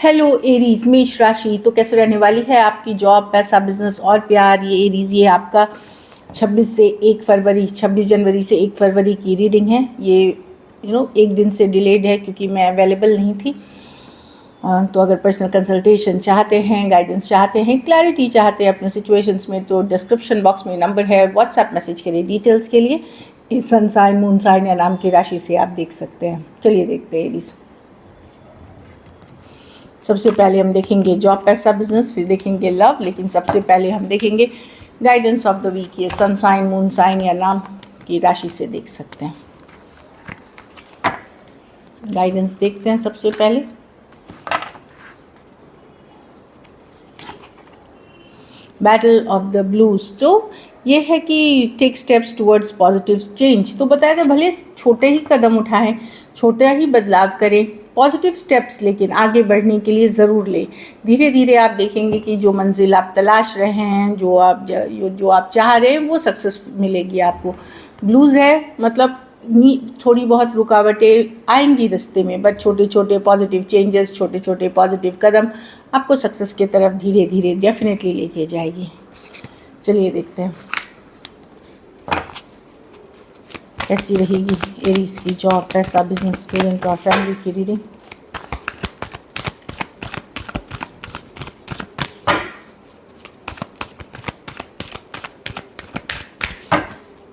Hello Aries, मेष राशि। तो कैसे रहने वाली है आपकी जॉब, पैसा, बिजनेस और प्यार। ये एरीज, ये आपका 26 जनवरी से 1 फरवरी की रीडिंग है। ये एक दिन से डिलेड है क्योंकि मैं अवेलेबल नहीं थी। तो अगर पर्सनल कंसल्टेशन चाहते हैं, गाइडेंस चाहते हैं, क्लैरिटी चाहते हैं अपने सिचुएशंस में, तो डिस्क्रिप्शन बॉक्स में नंबर है, व्हाट्सएप मैसेज करिए डिटेल्स के लिए। सन साइन, मून साइन या नाम की राशि से आप देख सकते हैं। चलिए देखते हैं एरीज। सबसे पहले हम देखेंगे जॉब, पैसा, बिजनेस, फिर देखेंगे लव, लेकिन सबसे पहले हम देखेंगे गाइडेंस ऑफ द वीक। ये सन साइन, मून साइन या नाम की राशि से देख सकते हैं। गाइडेंस देखते हैं सबसे पहले। Battle of the blues. तो ये है कि take steps towards positive change. तो बताया था भले छोटे ही कदम उठाएं, छोटा ही बदलाव करें, पॉजिटिव स्टेप्स लेकिन आगे बढ़ने के लिए ज़रूर लें। धीरे धीरे आप देखेंगे कि जो मंजिल आप तलाश रहे हैं, जो आप चाह रहे हैं, वो सक्सेस मिलेगी आपको। ब्लूज़ है मतलब थोड़ी बहुत रुकावटें आएंगी रास्ते में, बट छोटे छोटे पॉजिटिव चेंजेस, छोटे छोटे पॉजिटिव कदम आपको सक्सेस की तरफ धीरे धीरे डेफिनेटली लेके जाएगी। चलिए देखते हैं कैसी रहेगी एरीज की जॉब, पैसा, बिजनेस, स्टूडेंट और फैमिली की रीडिंग।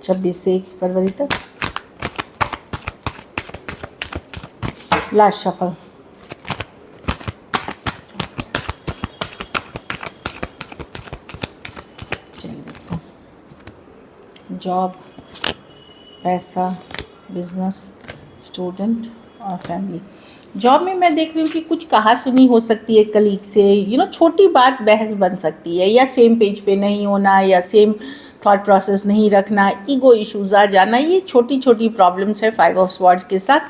छब्बीस से 1 फरवरी तक। Last shuffle. चलिए देखते हैं जॉब, पैसा, बिजनेस, स्टूडेंट और फैमिली। जॉब में मैं देख रही हूँ कि कुछ कहा सुनी हो सकती है कलीग से, छोटी बात बहस बन सकती है, या सेम पेज पे नहीं होना, या सेम थॉट प्रोसेस नहीं रखना, ईगो इश्यूज आ जाना, ये छोटी छोटी प्रॉब्लम्स है 5 ऑफ स्वॉर्ड्स के साथ।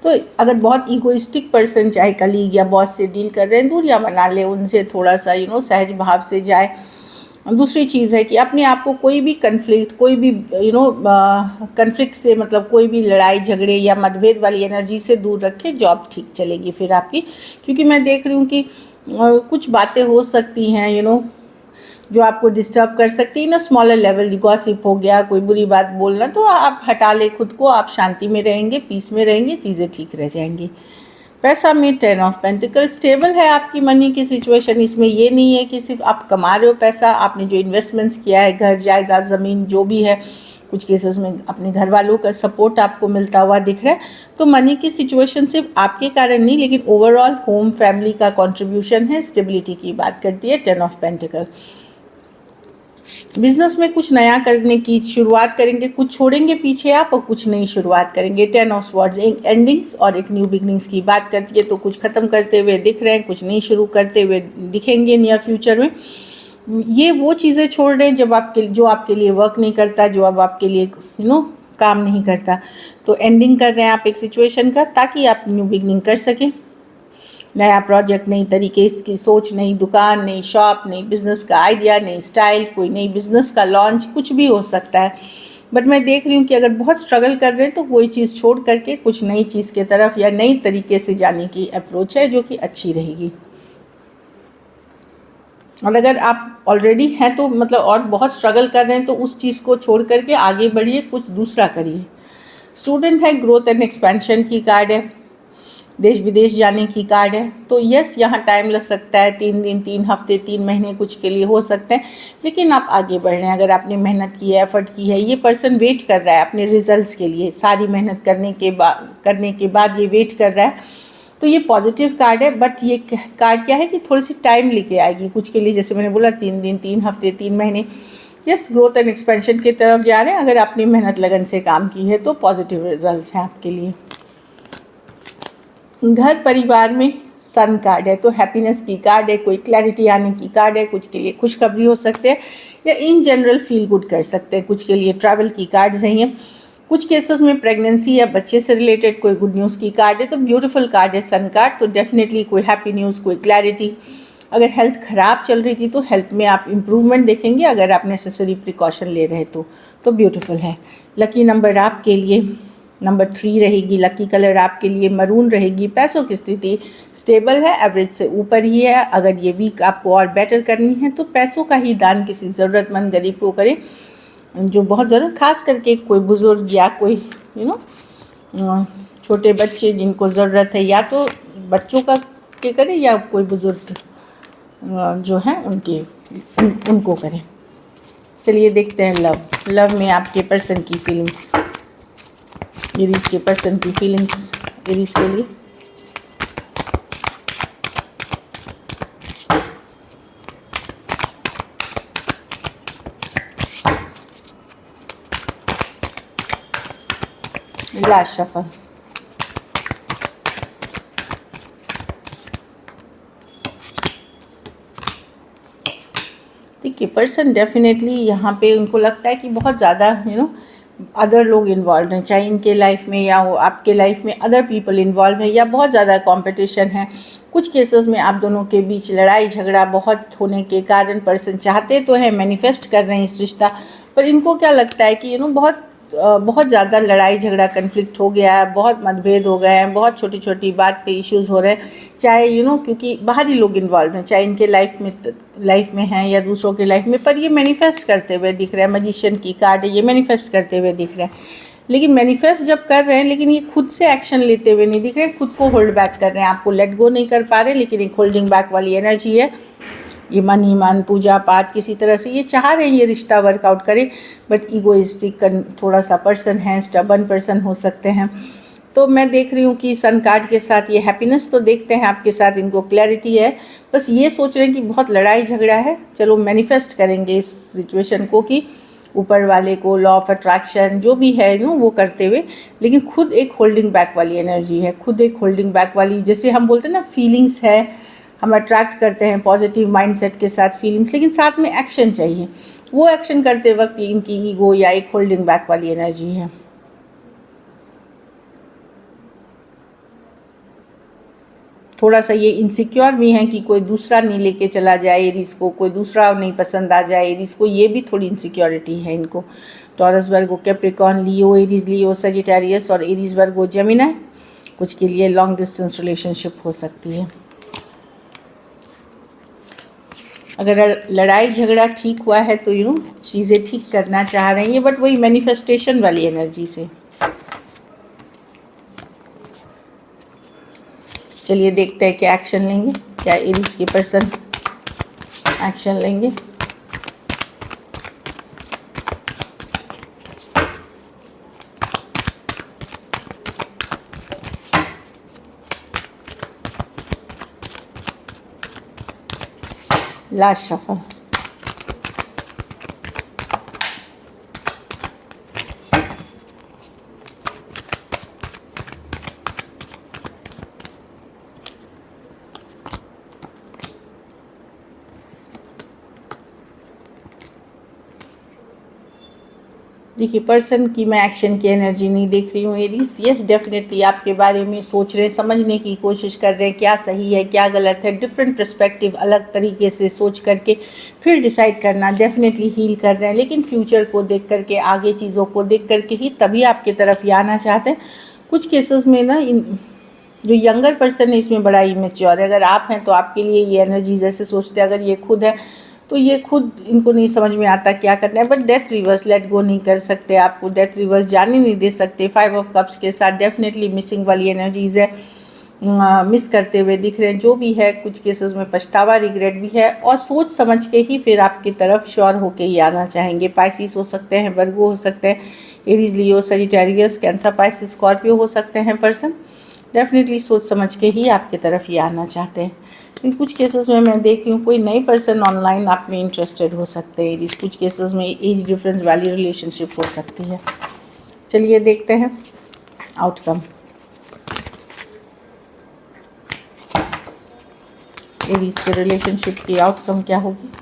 तो अगर बहुत ईगोइस्टिक पर्सन, चाहे कलीग या बॉस से डील कर रहे हैं, दूरियां बना ले उनसे, थोड़ा सा सहज भाव से जाए। दूसरी चीज़ है कि अपने आप को कोई भी कन्फ्लिक्ट, कोई भी कन्फ्लिक्ट से, मतलब कोई भी लड़ाई झगड़े या मतभेद वाली एनर्जी से दूर रखें। जॉब ठीक चलेगी फिर आपकी, क्योंकि मैं देख रही हूँ कि कुछ बातें हो सकती हैं जो आपको डिस्टर्ब कर सकती है ना। स्मॉलर लेवल गॉसिप हो गया, कोई बुरी बात बोलना, तो आप हटा ले खुद को, आप शांति में रहेंगे, पीस में रहेंगे, चीज़ें ठीक रह जाएंगी। पैसा में 10 ऑफ पेंटिकल। स्टेबल है आपकी मनी की सिचुएशन। इसमें ये नहीं है कि सिर्फ आप कमा रहे हो पैसा, आपने जो इन्वेस्टमेंट्स किया है, घर, जायदाद, ज़मीन, जो भी है, कुछ केसेस में अपने घर वालों का सपोर्ट आपको मिलता हुआ दिख रहा है। तो मनी की सिचुएशन सिर्फ आपके कारण नहीं, लेकिन ओवरऑल होम, फैमिली का कंट्रीब्यूशन है, स्टेबिलिटी की बात करती है 10 ऑफ पेंटिकल। बिजनेस में कुछ नया करने की शुरुआत करेंगे, कुछ छोड़ेंगे पीछे आप और कुछ नई शुरुआत करेंगे। 10 ऑफ स्वॉर्ड्स एंडिंग्स और एक न्यू बिगनिंग्स की बात करती है। तो कुछ ख़त्म करते हुए दिख रहे हैं, कुछ नई शुरू करते हुए दिखेंगे नियर फ्यूचर में। ये वो चीज़ें छोड़ रहे हैं जो आपके लिए वर्क नहीं करता, जो अब आपके लिए काम नहीं करता। तो एंडिंग कर रहे हैं आप एक सिचुएशन का, ताकि आप न्यू बिगनिंग कर सकें। नया प्रोजेक्ट, नई तरीके की सोच, नई दुकान, नई शॉप, नई बिज़नेस का आइडिया, नई स्टाइल, कोई नई बिज़नेस का लॉन्च, कुछ भी हो सकता है। बट मैं देख रही हूँ कि अगर बहुत स्ट्रगल कर रहे हैं तो कोई चीज़ छोड़ करके कुछ नई चीज़ की तरफ या नई तरीके से जाने की अप्रोच है, जो कि अच्छी रहेगी। और अगर आप ऑलरेडी हैं तो मतलब और बहुत स्ट्रगल कर रहे हैं, तो उस चीज़ को छोड़ करके आगे बढ़िए, कुछ दूसरा करिए। स्टूडेंट है, ग्रोथ एंड एक्सपेंशन की कार्ड है, देश विदेश जाने की कार्ड है। तो यस, यहाँ टाइम लग सकता है, 3 दिन, 3 हफ्ते, 3 महीने कुछ के लिए हो सकते हैं, लेकिन आप आगे बढ़ रहे हैं। अगर आपने मेहनत की है, एफर्ट की है, ये पर्सन वेट कर रहा है अपने रिजल्ट्स के लिए, सारी मेहनत करने के बाद ये वेट कर रहा है। तो ये पॉजिटिव कार्ड है। बट ये कार्ड क्या है कि थोड़ी सी टाइम लेके आएगी कुछ के लिए, जैसे मैंने बोला 3 दिन, 3 हफ्ते, 3 महीने। यस, ग्रोथ एंड एक्सपेंशन की तरफ जा रहे हैं। अगर आपने मेहनत लगन से काम की है तो पॉजिटिव रिजल्ट्स हैं आपके लिए। घर परिवार में सन कार्ड है, तो हैप्पीनेस की कार्ड है, कोई क्लैरिटी आने की कार्ड है, कुछ के लिए खुशखबरी हो सकते हैं, या इन जनरल फील गुड कर सकते हैं। कुछ के लिए ट्रैवल की कार्ड्स हैं ये। कुछ केसेस में प्रेगनेंसी या बच्चे से रिलेटेड कोई गुड न्यूज़ की कार्ड है। तो ब्यूटीफुल कार्ड है सन कार्ड, तो डेफिनेटली कोई हैप्पी न्यूज़, कोई क्लैरिटी। अगर हेल्थ ख़राब चल रही थी तो हेल्थ में आप इम्प्रूवमेंट देखेंगे, अगर आप नेसेसरी प्रिकॉशन ले रहे तो ब्यूटीफुल है। लकी नंबर आपके लिए नंबर 3 रहेगी। लकी कलर आपके लिए मरून रहेगी। पैसों की स्थिति स्टेबल है, एवरेज से ऊपर ही है। अगर ये वीक आपको और बेटर करनी है तो पैसों का ही दान किसी ज़रूरतमंद गरीब को करें जो बहुत ज़रूरत, खास करके कोई बुज़ुर्ग या कोई छोटे बच्चे जिनको ज़रूरत है, या तो बच्चों का के करें या कोई बुज़ुर्ग जो हैं उनको करें। चलिए देखते हैं लव में आपके पर्सन की फीलिंग्स, एरीज के पर्सन की फीलिंग्स एरीज के लिए। Last shuffle. देखिए पर्सन डेफिनेटली यहाँ पे उनको लगता है कि बहुत ज़्यादा अदर लोग इन्वॉल्व हैं, चाहे इनके लाइफ में या वो आपके लाइफ में अदर पीपल इन्वॉल्व है, या बहुत ज़्यादा कंपटीशन है। कुछ केसेस में आप दोनों के बीच लड़ाई झगड़ा बहुत होने के कारण पर्सन चाहते तो है, मैनिफेस्ट कर रहे हैं इस रिश्ता, पर इनको क्या लगता है कि बहुत ज़्यादा लड़ाई झगड़ा कन्फ्लिक्ट हो गया है, बहुत मतभेद हो गए हैं, बहुत छोटी छोटी बात पे इश्यूज़ हो रहे हैं, चाहे क्योंकि बाहरी लोग इन्वॉल्व हैं, चाहे इनके लाइफ में हैं या दूसरों के लाइफ में, पर ये मैनिफेस्ट करते हुए दिख रहे हैं। मैजिशियन की कार्ड है, ये मैनिफेस्ट करते हुए दिख रहे हैं, लेकिन मैनिफेस्ट जब कर रहे हैं लेकिन ये खुद से एक्शन लेते हुए नहीं दिख रहे, खुद को होल्ड बैक कर रहे हैं, आपको लेट गो नहीं कर पा रहे, लेकिन एक होल्डिंग बैक वाली एनर्जी है। ये मन ही मन पूजा पाठ किसी तरह से ये चाह रहे हैं ये रिश्ता वर्कआउट करे, बट ईगोइस्टिक थोड़ा सा पर्सन है, स्टबर्न पर्सन हो सकते हैं। तो मैं देख रही हूँ कि सन कार्ड के साथ ये हैप्पीनेस तो देखते हैं आपके साथ, इनको क्लैरिटी है, बस ये सोच रहे हैं कि बहुत लड़ाई झगड़ा है, चलो मैनिफेस्ट करेंगे इस सिचुएशन को कि ऊपर वाले को, लॉ ऑफ अट्रैक्शन जो भी है वो करते हुए, लेकिन खुद एक होल्डिंग बैक वाली एनर्जी है, खुद एक होल्डिंग बैक वाली, जैसे हम बोलते हैं ना फीलिंग्स है, हम अट्रैक्ट करते हैं पॉजिटिव माइंडसेट के साथ फीलिंग्स, लेकिन साथ में एक्शन चाहिए। वो एक्शन करते वक्त इनकी ईगो या एक होल्डिंग बैक वाली एनर्जी है। थोड़ा सा ये इनसिक्योर भी हैं कि कोई दूसरा नहीं लेके चला जाए एरीज को, कोई दूसरा नहीं पसंद आ जाए एरीज को, ये भी थोड़ी इनसिक्योरिटी है इनको। टॉरस वर्गो कैप्रिकॉर्न लियो एरीज लियो सजिटेरियस और एरीज वर्गो जेमिनी, कुछ के लिए लॉन्ग डिस्टेंस रिलेशनशिप हो सकती है। अगर लड़ाई झगड़ा ठीक हुआ है तो चीज़ें ठीक करना चाह रहे हैं ये, बट वही मैनिफेस्टेशन वाली एनर्जी से। चलिए देखते हैं क्या एक्शन लेंगे, क्या एरीज के पर्सन एक्शन लेंगे। Last shuffle. देखिए पर्सन की मैं एक्शन की एनर्जी नहीं देख रही हूँ एरीज। यस डेफिनेटली आपके बारे में सोच रहे हैं, समझने की कोशिश कर रहे हैं क्या सही है क्या गलत है, डिफरेंट पर्सपेक्टिव अलग तरीके से सोच करके फिर डिसाइड करना, डेफिनेटली हील कर रहे हैं, लेकिन फ्यूचर को देख करके, आगे चीज़ों को देख करके ही तभी आपके तरफ ये आना चाहते हैं। कुछ केसेस में ना जो यंगर पर्सन है इसमें बड़ा इमेच्योर है, अगर आप हैं तो आपके लिए ये एनर्जी जैसे सोचते हैं, अगर ये खुद है तो ये खुद इनको नहीं समझ में आता क्या करना है, but death reverse let go नहीं कर सकते, आपको डेथ रिवर्स जाने नहीं दे सकते। 5 ऑफ कप्स के साथ डेफिनेटली मिसिंग वाली एनर्जीज़ है, मिस करते हुए दिख रहे हैं जो भी है। कुछ केसेस में पछतावा रिग्रेट भी है, और सोच समझ के ही फिर आपकी तरफ श्योर होके ही आना चाहेंगे। पाइसिस हो सकते हैं, वर्गो हो सकते हैं, Aries Leo Sagittarius cancer Pisces Scorpio हो सकते हैं पर्सन, डेफिनेटली सोच समझ के ही आपकी तरफ ही आना चाहते हैं। इन कुछ केसेस में मैं देख रही हूँ कोई नई पर्सन ऑनलाइन आप में इंटरेस्टेड हो सकते हैं। इस कुछ केसेस में एज डिफरेंस वाली रिलेशनशिप हो सकती है। चलिए देखते हैं आउटकम। एरीज के रिलेशनशिप की आउटकम क्या होगी।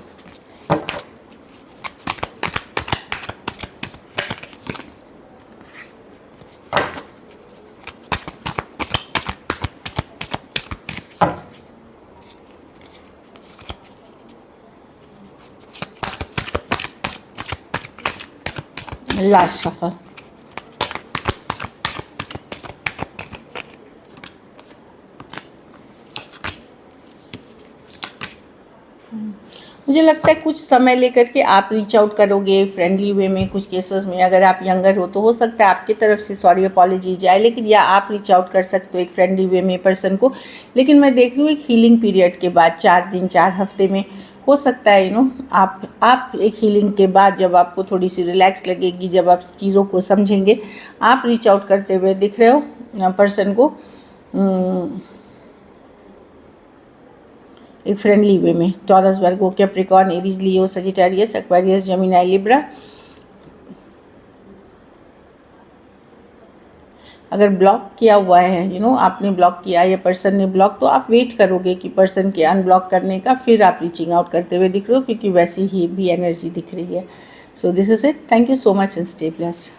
Last shuffle. मुझे लगता है कुछ समय लेकर के आप रीच आउट करोगे फ्रेंडली वे में। कुछ केसेस में अगर आप यंगर हो तो हो सकता है आपकी तरफ से सॉरी अपॉलॉजी जाए, लेकिन या आप रीच आउट कर सकते हो एक फ्रेंडली वे में पर्सन को। लेकिन मैं देख रही हूँ एक हीलिंग पीरियड के बाद 4 दिन 4 हफ्ते में हो सकता है आप एक हीलिंग के बाद जब आपको थोड़ी सी रिलैक्स लगेगी, जब आप चीज़ों को समझेंगे, आप रीच आउट करते हुए दिख रहे हो पर्सन को एक फ्रेंडली वे में। टॉरस, वर्गो, कैप्रिकॉर्न, एरीज, लियो, सजिटेरियस, एक्वेरियस, जेमिनी, लिब्रा। अगर ब्लॉक किया हुआ है आपने ब्लॉक किया या पर्सन ने ब्लॉक, तो आप वेट करोगे कि पर्सन के अनब्लॉक करने का, फिर आप रीचिंग आउट करते हुए दिख रहे हो, क्योंकि वैसी ही भी एनर्जी दिख रही है। So this is it. Thank you so much and stay blessed.